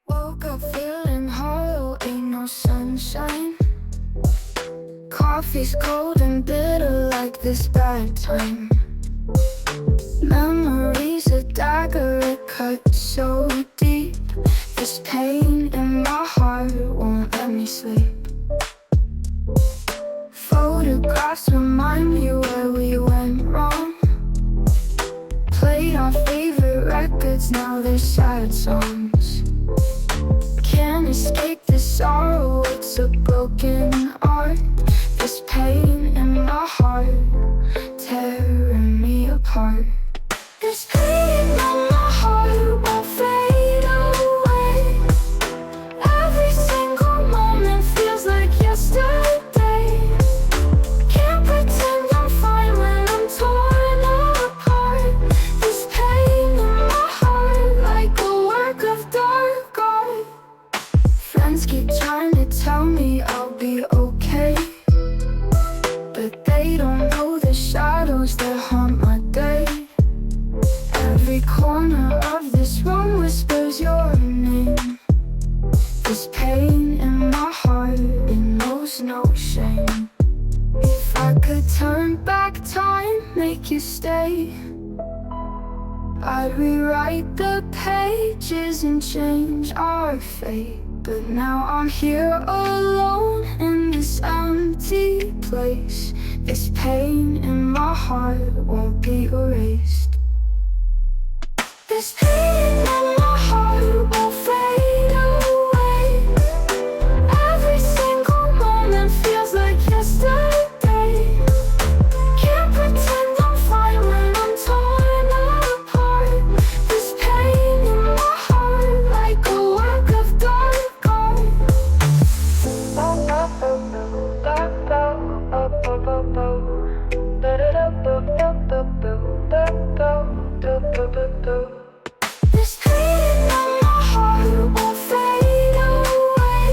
Woke up feeling hollow, ain't no sunshine. Coffee's cold and bitter like this bad time. Memories a dagger, it cuts so deep. This pain in my heart won't let me sleep. Photographs remind me where we went wrong. Played our favorite records, now they're sad songs. Can't escape this sorrow, it's a broken art. This pain in my heart, tearing me apart. This pain in my heart won't fade away. Every single moment feels like yesterday. Can't pretend I'm fine when I'm torn apart. This pain in my heart, like a work of dark art. Friends keep trying to tell me I'll be okay, but they don't know the shadows that haunt my day. Every corner of this room whispers your name. This pain in my heart, it knows no shame. If I could turn back time, make you stay, I'd rewrite the pages and change our fate. But now I'm here alone in this empty place. This pain in my heart won't be erased. This pain in my heart won't fade away. Every single moment feels like yesterday. Can't pretend I'm fine when I'm torn apart. This pain in my heart, like a work of dark art. This pain in my heart won't fade away.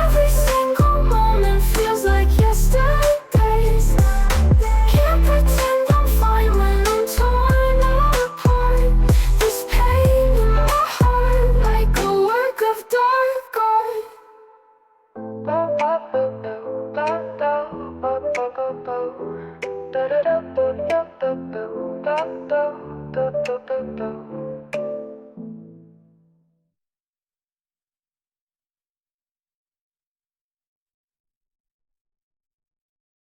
Every single moment feels like yesterday. Can't pretend I'm fine when I'm torn apart. This pain in my heart, like a work of dark art. Da da da da da da da da da da da da.